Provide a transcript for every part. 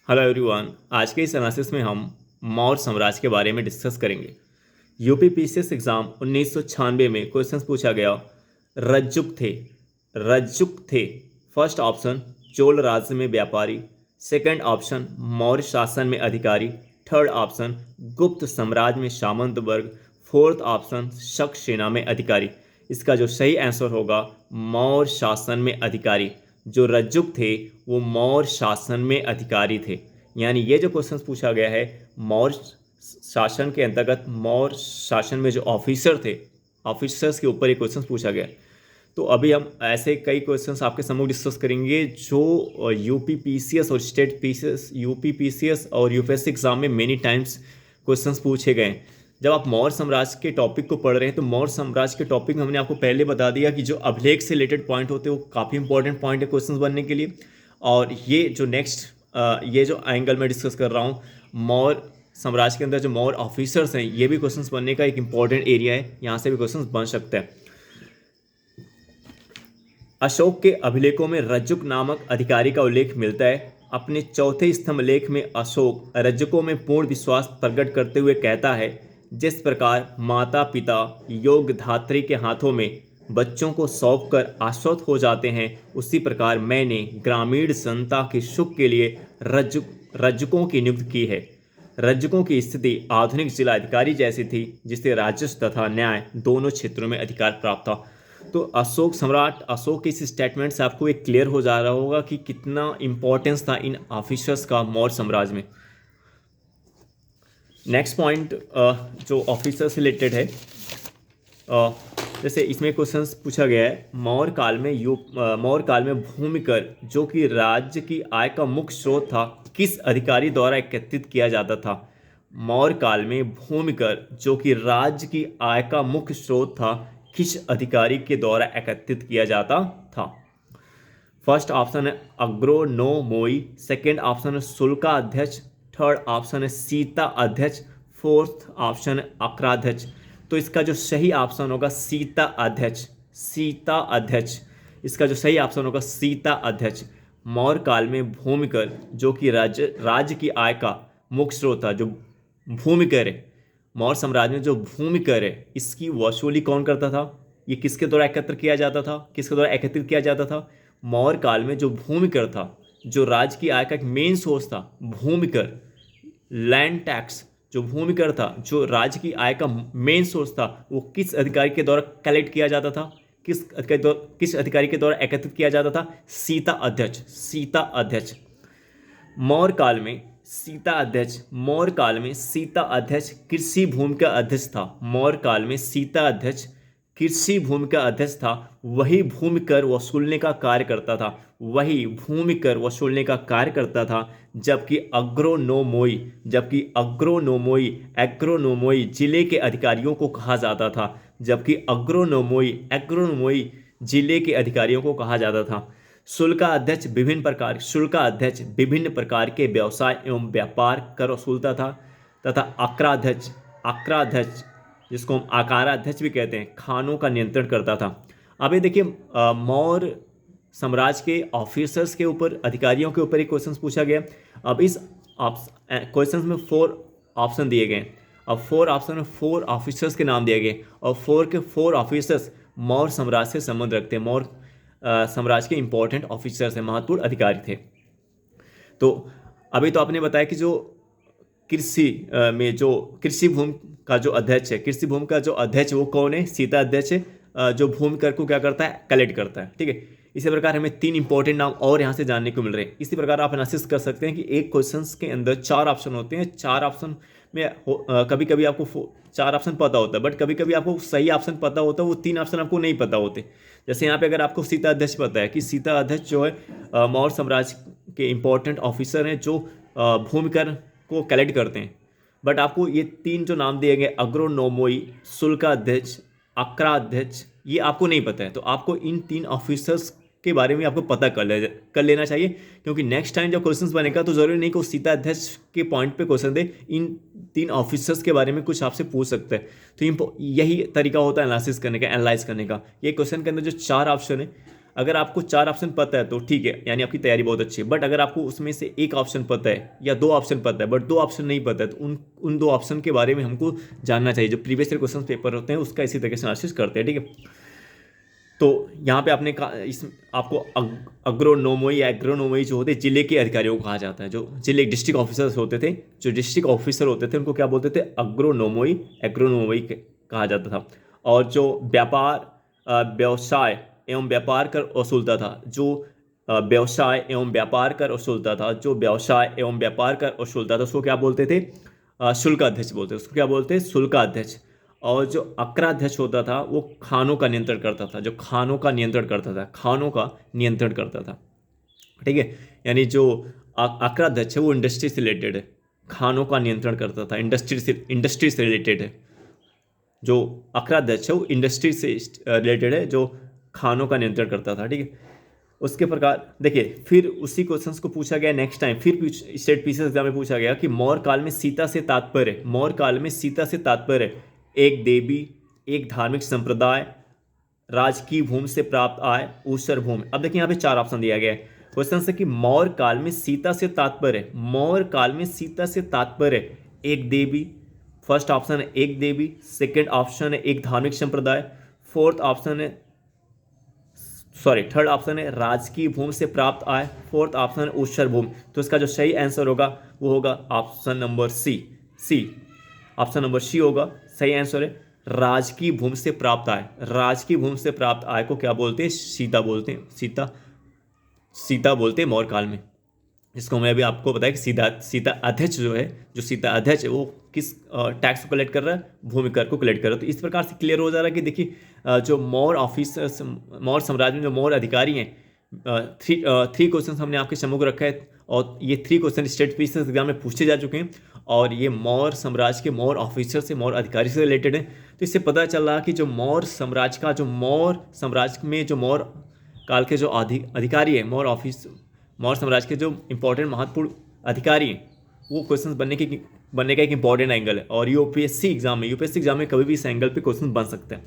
Hello everyone. आज के इस एनालिसिस में हम मौर्य साम्राज्य के बारे में डिस्कस करेंगे। यूपीपीसीएस एग्जाम 1996 में क्वेश्चंस पूछा गया। रज्जुक थे। फर्स्ट ऑप्शन चोल राज्य में व्यापारी, सेकंड ऑप्शन मौर्य शासन में अधिकारी, थर्ड ऑप्शन गुप्त साम्राज्य में सामंत वर्ग, फोर्थ ऑप्शन शक सेना में अधिकारी। इसका जो सही आंसर होगा मौर्य शासन में अधिकारी। जो रज्जुक थे वो मौर्य शासन में अधिकारी थे। यानी ये जो क्वेश्चन पूछा गया है मौर्य शासन के अंतर्गत मौर्य शासन में जो ऑफिसर थे, ऑफिसर्स के ऊपर ये क्वेश्चन पूछा गया। तो अभी हम ऐसे कई क्वेश्चंस आपके समूह डिस्कस करेंगे जो यूपीपीसीएस और स्टेट पीसीएस, यूपीपीसीएस और यूपीएससी एग्जाम में मेनी टाइम्स क्वेश्चंस पूछे गए। जब आप मौर्य साम्राज्य के टॉपिक को पढ़ रहे हैं तो मौर्य साम्राज्य के टॉपिक में हमने आपको पहले बता दिया कि जो अभिलेख से रिलेटेड पॉइंट होते हैं वो काफ़ी इंपॉर्टेंट पॉइंट है क्वेश्चंस बनने के लिए। और ये जो नेक्स्ट ये जो एंगल में डिस्कस कर रहा हूँ मौर्य साम्राज्य के अंदर जो मौर्य ऑफिसर्स हैं ये भी क्वेश्चंस बनने का एक इंपॉर्टेंट एरिया है, यहाँ से भी क्वेश्चंस बन सकते हैं। अशोक के अभिलेखों में रज्जुक नामक अधिकारी का उल्लेख मिलता है। अपने चौथे स्तंभ लेख में अशोक रज्जुकों में पूर्ण विश्वास प्रकट करते हुए कहता है, जिस प्रकार माता पिता योग धात्री के हाथों में बच्चों को सौंप कर आश्वस्त हो जाते हैं, उसी प्रकार मैंने ग्रामीण जनता के सुख के लिए रज्जुकों की नियुक्ति की है। रज्जुकों की स्थिति आधुनिक जिला अधिकारी जैसी थी, जिससे राजस्व तथा न्याय दोनों क्षेत्रों में अधिकार प्राप्त था। तो अशोक सम्राट अशोक के इस स्टेटमेंट से आपको एक क्लियर हो जा रहा होगा कि कितना इंपॉर्टेंस था इन ऑफिसर्स का मौर्य साम्राज्य में। नेक्स्ट पॉइंट जो ऑफिसर से रिलेटेड है, जैसे इसमें क्वेश्चंस पूछा गया है मौर्य काल में भूमिकर जो कि राज्य की आय का मुख्य स्रोत था किस अधिकारी द्वारा एकत्रित किया जाता था। मौर्य काल में भूमिकर जो कि राज्य की आय का मुख्य स्रोत था किस अधिकारी के द्वारा एकत्रित किया जाता था। फर्स्ट ऑप्शन है अग्रोनोमोई, सेकंड ऑप्शन है शुल्का अध्यक्ष, थर्ड ऑप्शन है सीता अध्यक्ष, फोर्थ ऑप्शन है अक्राध्यक्ष। तो इसका जो सही ऑप्शन होगा सीता अध्यक्ष। इसका जो सही ऑप्शन होगा सीता अध्यक्ष। मौर्य काल में भूमिकर जो कि राज्य की आय का मुख्य स्रोत था, जो भूमिकर है मौर्य साम्राज्य में जो भूमिकर है इसकी वसूली कौन करता था, ये किसके द्वारा एकत्रित किया जाता था। मौर्य काल में जो भूमिकर था, जो राज्य की आय का एक मेन सोर्स था, भूमिकर लैंड टैक्स जो भूमिकर था, जो राज्य की आय का मेन सोर्स था, वो किस अधिकारी के द्वारा कलेक्ट किया जाता था, किस अधिकारी के द्वारा एकत्रित किया जाता था, सीता अध्यक्ष। मौर्य काल में सीता अध्यक्ष कृषि भूमि का अध्यक्ष था। मौर्य काल में सीता अध्यक्ष कृषि भूमि का अध्यक्ष था। वही भूमि कर वसूलने का कार्य करता था। जबकि एग्रोनोमोई जिले के अधिकारियों को कहा जाता था। शुल्का अध्यक्ष विभिन्न प्रकार के व्यवसाय एवं व्यापार कर वसूलता था तथा अक्राध्यक्ष जिसको हम आकाराध्यक्ष भी कहते हैं, खानों का नियंत्रण करता था। अब ये देखिए मौर्य साम्राज्य के ऑफिसर्स के ऊपर, अधिकारियों के ऊपर एक क्वेश्चन पूछा गया। अब इस क्वेश्चन में 4 ऑप्शन दिए गए। अब 4 ऑप्शन में 4 ऑफिसर्स के नाम दिए गए और 4 ऑफिसर्स मौर्य साम्राज्य से संबंध रखते हैं। मौर्य साम्राज्य के इंपॉर्टेंट ऑफिसर्स हैं, महत्वपूर्ण अधिकारी थे। तो अभी तो आपने बताया कि जो कृषि भूमि का जो अध्यक्ष वो कौन है, सीता अध्यक्ष है, जो भूमि कर को क्या करता है, कलेक्ट करता है। ठीक है, इसी प्रकार हमें 3 इंपॉर्टेंट नाम और यहाँ से जानने को मिल रहे हैं। इसी प्रकार आप एनालिसिस कर सकते हैं कि एक क्वेश्चन के अंदर 4 ऑप्शन होते हैं। 4 ऑप्शन में कभी कभी आपको 4 ऑप्शन पता होता है, बट कभी कभी आपको सही ऑप्शन पता होता है, वो 3 ऑप्शन आपको नहीं पता होते। जैसे यहाँ पे अगर आपको सीता अध्यक्ष पता है कि सीता अध्यक्ष जो है मौर्य साम्राज्य के इंपॉर्टेंट ऑफिसर हैं जो भूमि कर को कलेक्ट करते हैं, बट आपको ये 3 जो नाम दिए गए अग्रोनोमोई, शुल्काध्यक्ष, अक्राध्यक्ष, ये आपको नहीं पता है। तो आपको इन 3 ऑफिसर्स के बारे में आपको पता कर लेना चाहिए, क्योंकि नेक्स्ट टाइम जब क्वेश्चंस बनेगा तो जरूरी नहीं कि वो सीता अध्यक्ष के पॉइंट पे क्वेश्चन दे, इन 3 ऑफिसर्स के बारे में कुछ आपसे पूछ सकते हैं। तो यही तरीका होता है एनालिसिस करने का, एनालाइज करने का। ये क्वेश्चन के अंदर जो 4 ऑप्शन है, अगर आपको 4 ऑप्शन पता है तो ठीक है, यानी आपकी तैयारी बहुत अच्छी है। बट अगर आपको उसमें से एक ऑप्शन पता है या 2 ऑप्शन पता है बट 2 ऑप्शन नहीं पता है, तो उन 2 ऑप्शन के बारे में हमको जानना चाहिए। जो प्रीवियस ईयर क्वेश्चन पेपर होते हैं उसका इसी तरीके से एनालिसिस करते हैं, ठीक है। तो यहाँ पे आपने कहा इस आपको अग्रोनोमोई या एग्रोनोमोई जो होते हैं जिले के अधिकारियों को कहा जाता है। जो जिले डिस्ट्रिक्ट ऑफिसर्स होते थे, जो डिस्ट्रिक्ट ऑफिसर होते थे, उनको क्या बोलते थे? अग्रोनोमोई, एग्रोनोमोई कहा जाता था। और जो व्यापार व्यवसाय एवं व्यापार कर वसूलता था, जो व्यवसाय एवं व्यापार कर वसूलता था, जो व्यवसाय एवं व्यापार कर वसूलता था, उसको क्या बोलते थे? शुल्काध्यक्ष बोलते थे। उसको क्या बोलते हैं? शुल्काध्यक्ष। और जो अक्राध्यक्ष होता था वो खानों का नियंत्रण करता था, जो खानों का नियंत्रण करता था, खानों का नियंत्रण करता था, ठीक है। यानी जो अक्राध्यक्ष है वो इंडस्ट्री से रिलेटेड है, खानों का नियंत्रण करता था, इंडस्ट्री से रिलेटेड है। जो अक्राध्यक्ष है वो इंडस्ट्री से रिलेटेड है, जो खानों का नियंत्रण करता था, ठीक है। उसके प्रकार देखिए, फिर उसी क्वेश्चंस को पूछा गया नेक्स्ट टाइम, फिर स्टेट पीसीएस एग्जाम में पूछा गया कि मौर्य काल में सीता से तात्पर्य, मौर्य काल में सीता से तात्पर्य एक देवी, एक धार्मिक संप्रदाय, राजकीय भूमि से प्राप्त आय, ऊसर भूमि। अब देखिए यहाँ पे 4 ऑप्शन दिया गया है क्वेश्चन से कि मौर्य काल में सीता से तात्पर्य, मौर्य काल में सीता से तात्पर्य एक देवी, फर्स्ट ऑप्शन है एक देवी, सेकंड ऑप्शन है एक धार्मिक संप्रदाय, थर्ड ऑप्शन है राजकीय भूमि से प्राप्त आय, फोर्थ ऑप्शन है ऊसर भूमि। तो इसका जो सही आंसर होगा वो होगा option number C option number C होगा सही आंसर है। राजकीय भूमि से प्राप्त आय, राजकीय भूमि से प्राप्त आय को क्या बोलते हैं? सीता बोलते हैं, सीता बोलते हैं मौर्य काल में। इसको मैं अभी आपको बताया कि सीता अध्यक्ष जो है, जो सीता अध्यक्ष है वो किस टैक्स को कलेक्ट कर रहा है? भूमि कर को कलेक्ट कर रहा है। तो इस प्रकार से क्लियर हो जा रहा है कि देखिए जो मौर्य ऑफिसर्स, मौर्य साम्राज्य में जो मौर्य अधिकारी हैं, थ्री क्वेश्चन हमने आपके सम्मुख रखा है और ये 3 क्वेश्चन स्टेट पीसीएस एग्जाम में पूछे जा चुके हैं और ये मौर्य साम्राज्य के मौर्य ऑफिसर से, मौर्य अधिकारी से रिलेटेड है। तो इससे पता चल रहा कि जो मौर्य साम्राज्य का, जो मौर्य साम्राज्य में जो मौर्य काल के जो अधिकारी है, मौर्य साम्राज्य के जो इंपॉर्टेंट महत्वपूर्ण अधिकारी हैं, वो क्वेश्चन बनने का एक इंपॉर्टेंट एंगल है। और यूपीएससी एग्जाम में कभी भी इस एंगल पे क्वेश्चन बन सकते हैं।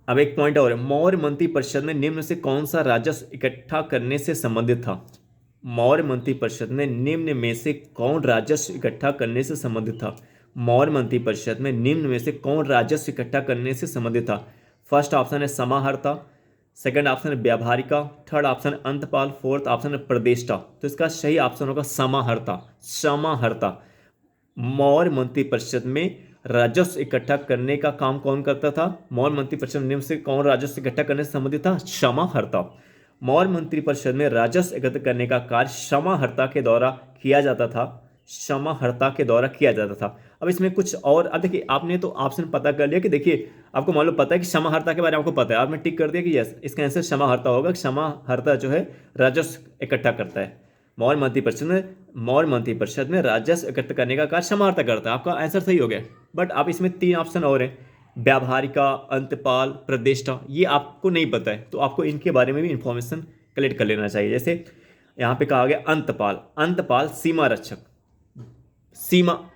अब एक पॉइंट और है, मौर्य मंत्री परिषद में निम्न से कौन सा राजस्व इकट्ठा करने से संबंधित था? मौर्य मंत्री परिषद में निम्न में से कौन राजस्व इकट्ठा करने से संबंधित था? मौर्य मंत्री परिषद में निम्न में से कौन राजस्व इकट्ठा करने से संबंधित था? फर्स्ट ऑप्शन है समाहर्ता, सेकंड ऑप्शन है व्यावहारिका, थर्ड ऑप्शन है अंतपाल, फोर्थ ऑप्शन है प्रदेष्टा। तो इसका सही ऑप्शन होगा समाहर्ता। मौर्य मंत्री परिषद में राजस्व इकट्ठा करने का काम कौन करता था? मौर्य मंत्री परिषद निम्न से कौन राजस्व इकट्ठा करने से संबंधित था? समाहर्ता। मौर्य मंत्री परिषद में राजस्व एकत्र करने का कार्य समाहर्ता के द्वारा किया जाता था। अब इसमें कुछ और, अब देखिए आपने तो ऑप्शन पता कर लिया कि देखिए आपको मालूम पता है कि समाहर्ता के बारे में आपको पता है, आपने टिक कर दिया कि यस इसका आंसर समाहर्ता होगा। समाहर्ता जो है राजस्व इकट्ठा करता है। मौर्य मंत्री परिषद में राजस्व एकत्र करने का कार्य समाहर्ता करता है। आपका आंसर सही हो गया। बट आप इसमें 3 ऑप्शन और हैं, व्यावहारिका, अंतपाल, प्रदेष्टा, ये आपको नहीं पता है तो आपको इनके बारे में भी इंफॉर्मेशन कलेक्ट कर लेना चाहिए। जैसे यहाँ पे कहा गया अंतपाल सीमा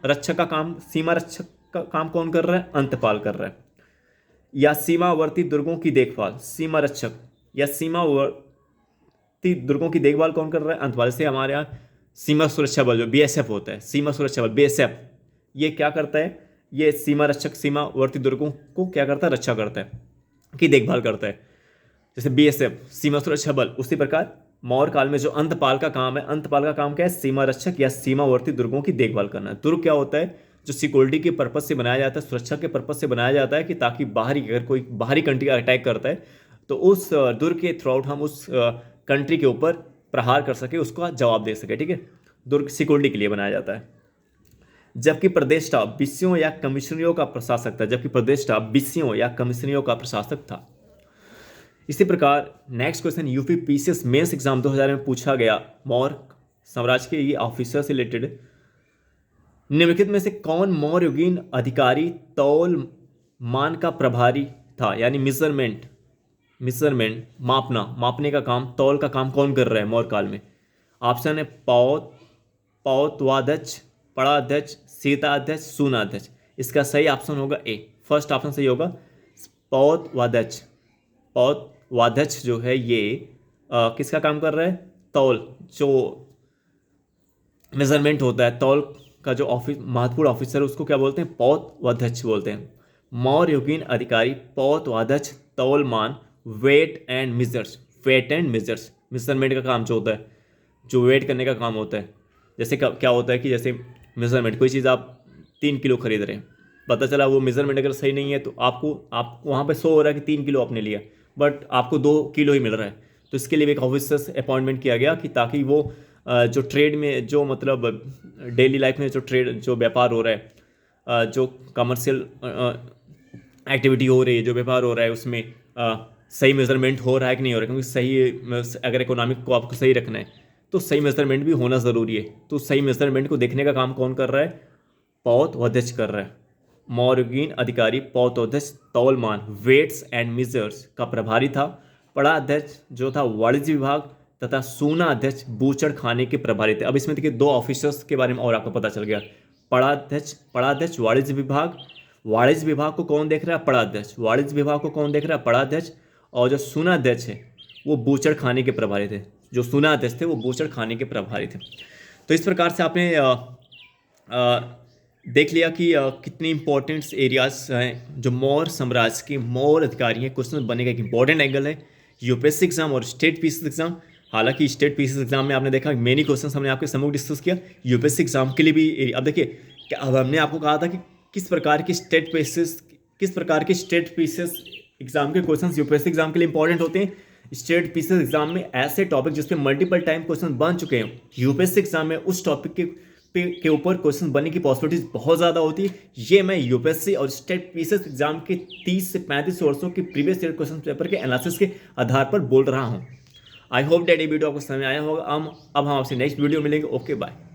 रक्षक का काम कौन कर रहा है? अंतपाल कर रहा है। या सीमावर्ती दुर्गों की देखभाल, सीमा रक्षक या सीमावर्ती दुर्गों की देखभाल कौन कर रहा है? अंतपाल। से हमारे यहाँ सीमा सुरक्षा बल जो बीएसएफ होता है, सीमा सुरक्षा बल बीएसएफ, ये क्या करता है? ये सीमा रक्षक सीमावर्ती दुर्गों को क्या करता है? रक्षा करता है, की देखभाल करता है। जैसे बीएसएफ सीमा सुरक्षा बल, उसी प्रकार मौर्य काल में जो अंतपाल का काम है, अंतपाल का काम क्या है? सीमा रक्षक या सीमावर्ती दुर्गों की देखभाल करना। दुर्ग क्या होता है? जो सिक्योरिटी के पर्पज से बनाया जाता है, सुरक्षा के पर्पज से बनाया जाता है कि ताकि अगर कोई बाहरी कंट्री का अटैक करता है तो उस दुर्ग के थ्रू आउट हम उस कंट्री के ऊपर प्रहार कर सके, उसका जवाब दे सके, ठीक है। दुर्ग सिक्योरिटी के लिए बनाया जाता है। जबकि प्रदेष्टा विषयों या कमिश्नरियों का प्रशासक था। इसी प्रकार next question UP PCS mains exam 2000 में पूछा गया, मौर्य साम्राज्य के ये ऑफिसर से रिलेटेड। निम्नलिखित में से कौन मौर्ययुगीन अधिकारी तौल मान का प्रभारी था? यानी मेजरमेंट मापने का काम, तौल का काम कौन कर रहा है मौर्य काल में? ऑप्शन है पौतवाध्यक्ष, पड़ाध्यक्ष, सीताध्यक्ष, सूनाध्यक्ष। इसका सही ऑप्शन होगा ए, फर्स्ट ऑप्शन सही होगा पौतवाध्यक्ष। पौध वाध्यक्ष जो है ये किसका काम कर रहा है? तौल, जो मेजरमेंट होता है, तौल का जो ऑफिस महत्वपूर्ण ऑफिसर है उसको क्या बोलते हैं? पौध वाध्यक्ष बोलते हैं। मौर्य युगीन अधिकारी पौध वाध्यक्ष तौलमान weight and measures. Weight and measures measurement का काम जो होता है, जो वेट करने का काम होता है। जैसे क्या होता है कि जैसे मेजरमेंट, कोई चीज़ आप 3 किलो खरीद रहे हैं, पता चला वो मेजरमेंट अगर सही नहीं है तो आप वहाँ पे शो हो रहा है कि 3 किलो आपने लिया, बट आपको 2 किलो ही मिल रहा है। तो इसके लिए एक ऑफिसर अपॉइंटमेंट किया गया कि ताकि वो जो ट्रेड में, जो मतलब डेली लाइफ में जो व्यापार हो रहा है, जो कमर्शियल एक्टिविटी हो रही है, जो व्यापार हो रहा है, उसमें सही मेजरमेंट हो रहा है कि नहीं हो रहा है। क्योंकि सही, अगर इकोनॉमिक को आपको सही रखना है तो सही मेजरमेंट भी होना ज़रूरी है। तो सही मेजरमेंट को देखने का काम कौन कर रहा है? पौध वाध्यक्ष कर रहा है। मौर्यगीन अधिकारी पौध वाध्यक्ष तौलमान वेट्स एंड मेजर्स का प्रभारी था। पड़ा अध्यक्ष जो था वाणिज्य विभाग तथा सूना अध्यक्ष बूचड़ खाने के प्रभारी थे। अब इसमें देखिए 2 ऑफिसर्स के बारे में और आपको पता चल गया। पड़ाध्यक्ष वाणिज्य विभाग, वाणिज्य विभाग को कौन देख रहा है? पड़ाध्यक्ष। वाणिज्य विभाग को कौन देख रहा है? पड़ाध्यक्ष। और जो सूना अध्यक्ष है वो बूचड़ खाने के प्रभारी थे। जो सूना अध्यक्ष थे वो बूचड़ खाने के प्रभारी थे। तो इस प्रकार से आपने देख लिया कि कितने इंपॉर्टेंट एरियाज हैं जो मौर्य साम्राज्य के मौर्य अधिकारी हैं। क्वेश्चन बनने का एक इंपॉर्टेंट एंगल है यूपीएससी एग्जाम और स्टेट पीसीएस एग्जाम। हालांकि स्टेट पीसीएस एग्जाम में आपने देखा मेनी क्वेश्चंस हमने आपके समूह डिस्कस किया। यूपीएससी एग्जाम के लिए भी अब देखिए, अब हमने आपको कहा था कि किस प्रकार के स्टेट पीसीएस एग्जाम के क्वेश्चंस यूपीएससी एग्जाम के लिए इंपॉर्टेंट होते हैं। स्टेट पीसीएस एग्जाम में ऐसे टॉपिक जिसपे मल्टीपल टाइम क्वेश्चन बन चुके हैं, यूपीएससी एग्जाम में उस टॉपिक के ऊपर क्वेश्चन बनने की पॉसिबिलिटीज बहुत ज़्यादा होती है। ये मैं यूपीएससी और स्टेट पीसीएस एग्जाम के 30 से 35 वर्षों के प्रीवियस ईयर क्वेश्चन पेपर के एनालिसिस के आधार पर बोल रहा हूँ। आई होप दैट ये वीडियो आपको समझ में आया होगा। अब हम आपसे नेक्स्ट वीडियो मिलेंगे। Okay bye.